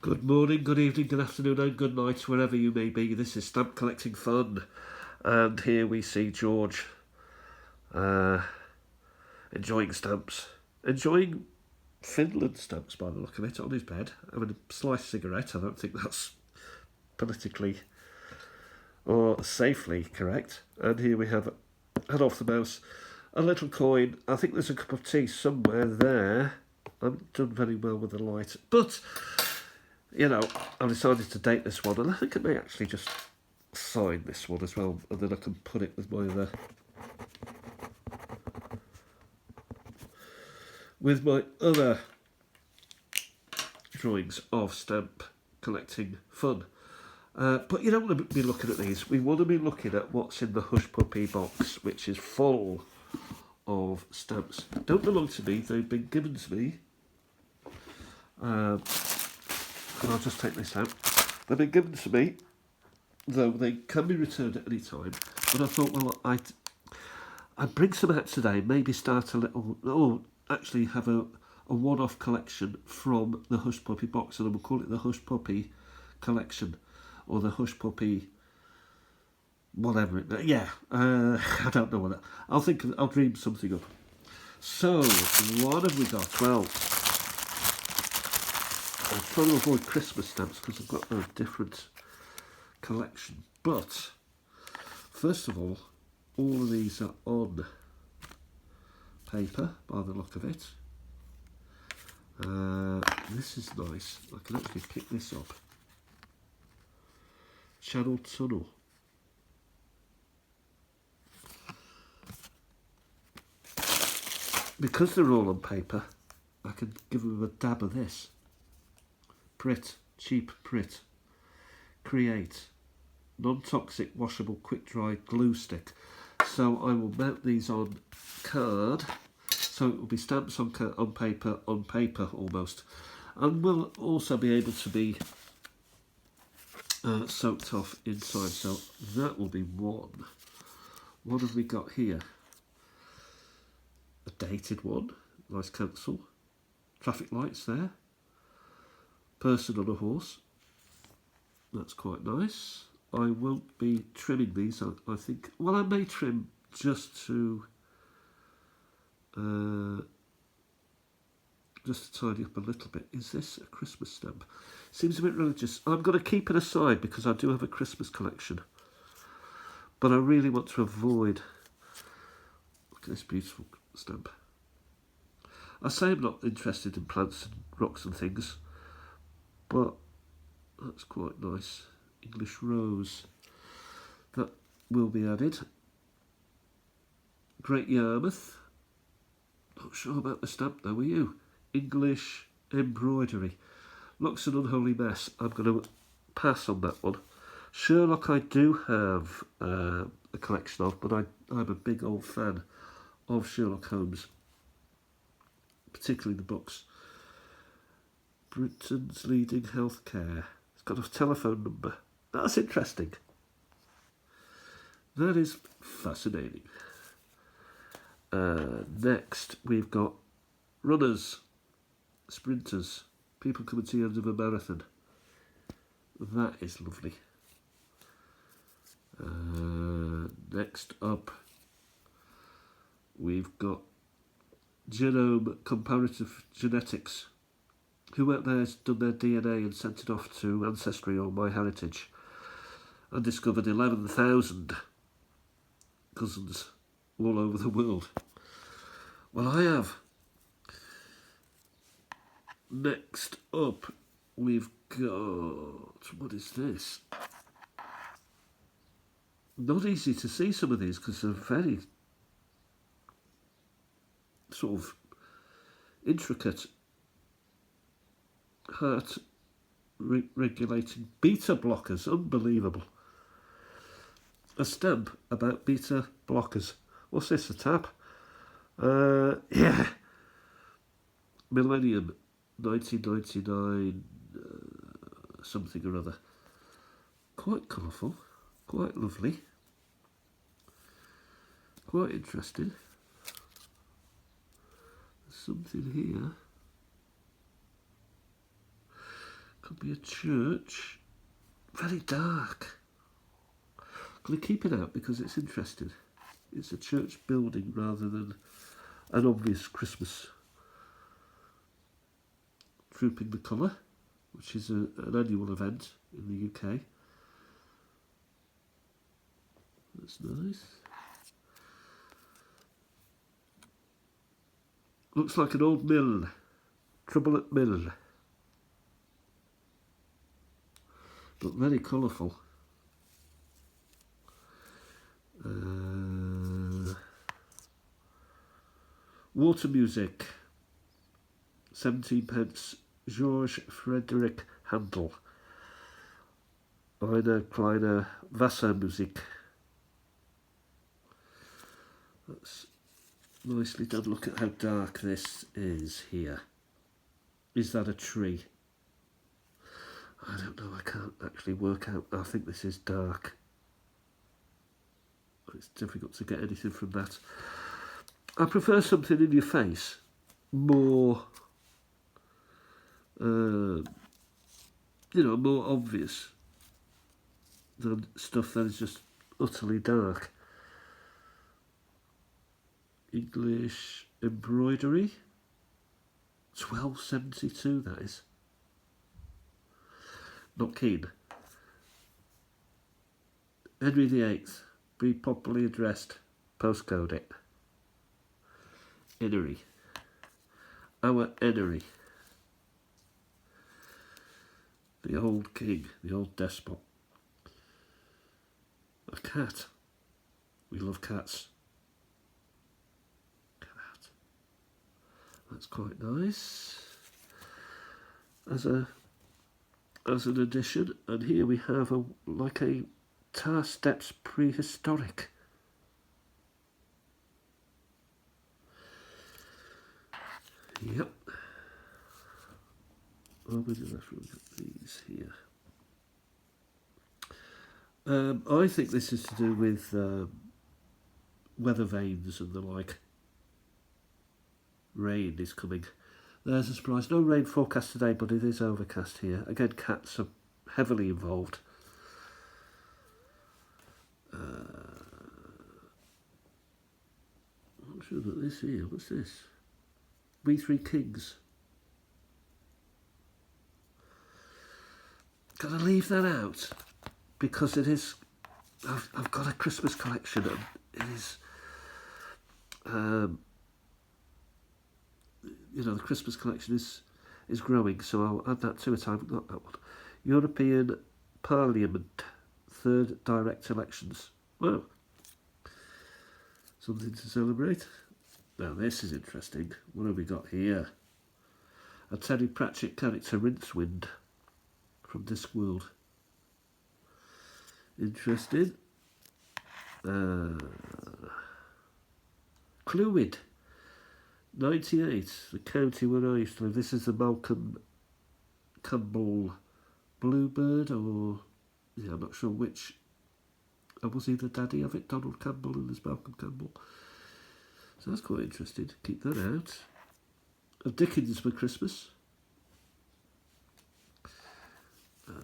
Good morning, good evening, good afternoon, and good night, wherever you may be. This is Stamp Collecting Fun, and here we see George enjoying stamps, enjoying Finland stamps by the look of it, on his bed, having a sliced cigarette. I don't think that's politically or safely correct. And here we have Head Off the Mouse, a little coin. I think there's a cup of tea somewhere there. I haven't done very well with the light, but you know, I've decided to date this one, and I think I may actually just sign this one as well, and then I can put it with my other drawings of stamp collecting fun. But you don't want to be looking at these. We want to be looking at what's in the Hush Puppy box, which is full of stamps. Don't belong to me. They've been given to me. And I'll just take this out. They've been given to me, though they can be returned at any time. But I thought, well, I'd bring some out today, maybe start a little, or actually have a one-off collection from the Hush Puppy box, and I will call it the Hush Puppy collection, or the Hush Puppy whatever. I don't know what that. I'll dream something up. So, what have we got? Well, I'm trying to avoid Christmas stamps because I've got a different collection. But, first of all of these are on paper, by the look of it. This is nice. I can actually pick this up. Channel Tunnel. Because they're all on paper, I can give them a dab of this. Prit, cheap Prit. Create, non-toxic, washable, quick-dry glue stick. So I will mount these on card. So it will be stamps on paper almost. And will also be able to be soaked off inside. So that will be one. What have we got here? A dated one. Nice cancel. Traffic lights there. Person on a horse. That's quite nice. I won't be trimming these, I think. Well, I may trim just to tidy up a little bit. Is this a Christmas stamp? Seems a bit religious. I'm going to keep it aside because I do have a Christmas collection. But I really want to avoid... Look at this beautiful stamp. I say I'm not interested in plants and rocks and things, but that's quite nice. English rose. That will be added. Great Yarmouth. Not sure about the stamp though, are you? English embroidery. Looks an unholy mess. I'm going to pass on that one. Sherlock I do have a collection of, but I'm a big old fan of Sherlock Holmes. Particularly the books. Britain's leading healthcare. It's got a telephone number. That's interesting. That is fascinating. Next, we've got runners, sprinters, people coming to the end of a marathon. That is lovely. Next up, we've got genome comparative genetics. Who out there has done their DNA and sent it off to Ancestry or MyHeritage and discovered 11,000 cousins all over the world? Well, I have. Next up, we've got... What is this? Not easy to see some of these because they're very sort of intricate. Heart regulating beta blockers. Unbelievable. A stamp about beta blockers. What's this, a tab? Yeah. Millennium 1999 something or other. Quite colourful. Quite lovely. Quite interesting. There's something here. Could be a church. Very dark. I'm going to keep it out because it's interesting. It's a church building rather than an obvious Christmas. Trooping the Colour, which is an annual event in the UK. That's nice. Looks like an old mill. Trouble at Mill. But very colourful. Water music. 17 pence. George Frederick Handel. Eine kleine Wassermusik. That's nicely done. Look at how dark this is here. Is that a tree? I don't know, I can't actually work out. I think this is dark. It's difficult to get anything from that. I prefer something in your face. More, more obvious than stuff that is just utterly dark. English embroidery. 1272, that is. Not keen. Henry VIII. Be properly addressed. Postcode it. Enery. Our Enery. The old king. The old despot. A cat. We love cats. Cat. That's quite nice. As an addition, and here we have a tar steps prehistoric. Yep. Oh, we did that. Look at these here. I think this is to do with weather vanes and the like. Rain is coming. There's a surprise. No rain forecast today, but it is overcast here. Again, cats are heavily involved. I'm not sure about this here. What's this? We Three Kings. Gotta leave that out because it is. I've got a Christmas collection and it is. The Christmas collection is growing, so I'll add that to it. I've got that one. European Parliament, third direct elections. Wow. Something to celebrate. Now this is interesting. What have we got here? A Terry Pratchett character, Rincewind, from Discworld. Interesting. Clwyd. 98, the county where I used to live. This is the Malcolm Campbell Bluebird, or I'm not sure which. Was he the daddy of it, Donald Campbell, and there's Malcolm Campbell. So that's quite interesting. Keep that out. A Dickens for Christmas. What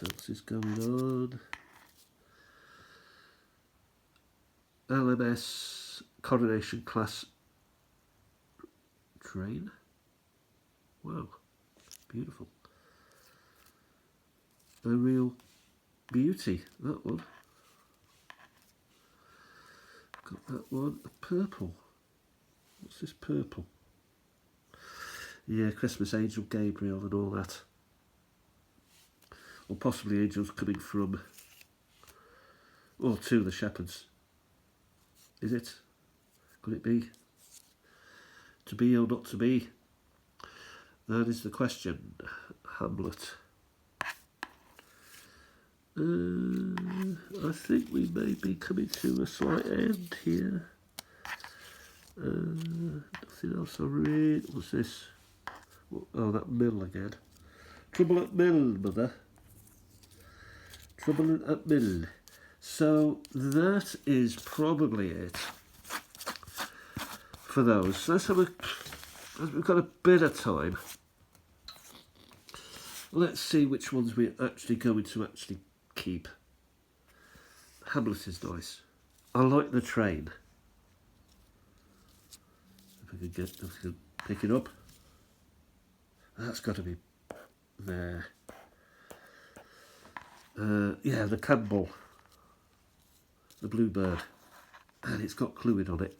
else is going on? LMS Coronation Class train. Wow, beautiful. A real beauty, that one. Got that one. A purple. What's this purple? Yeah, Christmas Angel Gabriel and all that. Or possibly angels coming from, or to the shepherds. Is it? Could it be? To be or not to be? That is the question. Hamlet. I think we may be coming to a slight end here. Nothing else I read. What's this? Oh, that mill again. Trouble at Mill, mother. Trouble at Mill. So that is probably it for those. Let's have we've got a bit of time. Let's see which ones we're actually going to actually keep. Hamlet is nice. I like the train. If we can pick it up. That's got to be there. Yeah, the Campbell. The Bluebird. And it's got Cluid on it.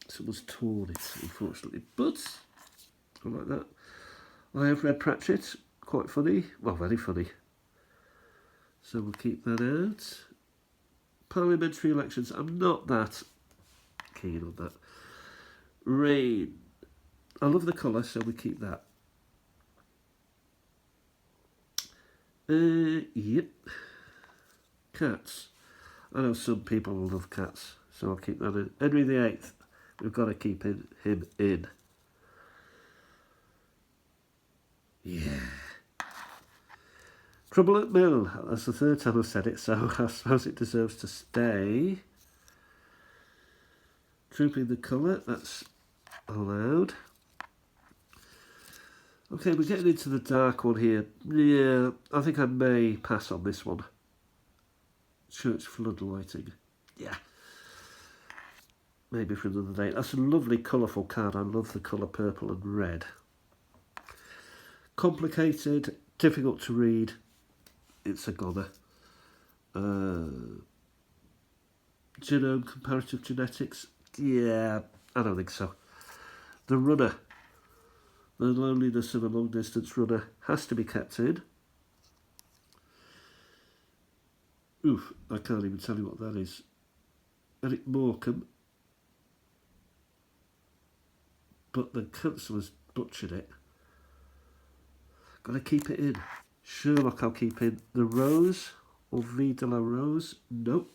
Someone's torn it, unfortunately. But I like that. I have Red Pratchett. Quite funny. Well, very funny. So we'll keep that out. Parliamentary elections. I'm not that keen on that. Rain. I love the colour, so we keep that. Yep. Cats. I know some people love cats, so I'll keep that in. Henry VIII. We've got to keep him in. Yeah. Trouble at Mill. That's the third time I've said it, so I suppose it deserves to stay. Trooping the colour. That's allowed. Okay, we're getting into the dark one here. Yeah, I think I may pass on this one. Church floodlighting. Yeah. Maybe for another day. That's a lovely colourful card. I love the colour purple and red. Complicated, difficult to read. It's a goner. Genome comparative genetics. Yeah, I don't think so. The runner. The loneliness of a long distance runner has to be kept in. Oof, I can't even tell you what that is. Eric Morecambe. But the councillors butchered it. Gotta keep it in. Sherlock I'll keep in. The Rose, or Vie de la Rose, nope.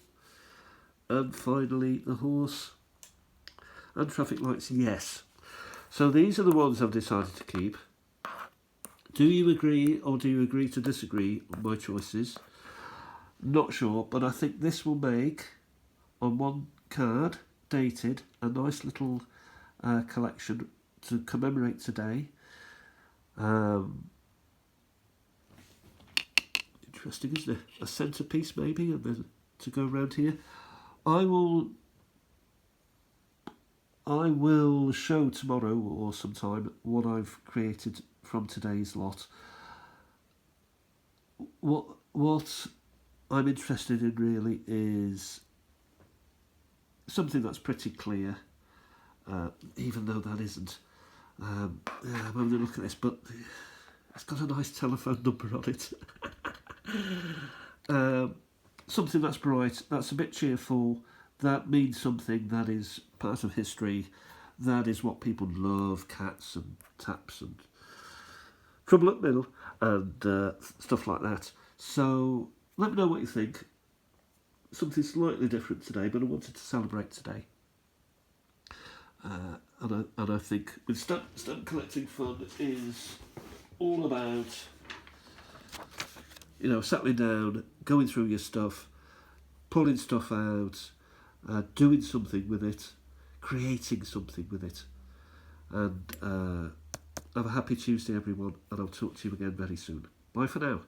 And finally the Horse. And Traffic Lights, yes. So these are the ones I've decided to keep. Do you agree or do you agree to disagree on my choices? Not sure, but I think this will make, on one card, dated, a nice little collection to commemorate today. Interesting, isn't it? A centrepiece maybe, and then to go around here. I will show tomorrow or sometime what I've created from today's lot. What I'm interested in really is something that's pretty clear, even though that isn't. I'm having a look at this, but it's got a nice telephone number on it. Something that's bright, that's a bit cheerful, that means something that is part of history, that is what people love, cats and taps and Trouble at Mill and stuff like that. So let me know what you think. Something slightly different today, but I wanted to celebrate today. And I think with stamp collecting fun is all about, you know, settling down, going through your stuff, pulling stuff out, doing something with it, creating something with it. And have a happy Tuesday, everyone, and I'll talk to you again very soon. Bye for now.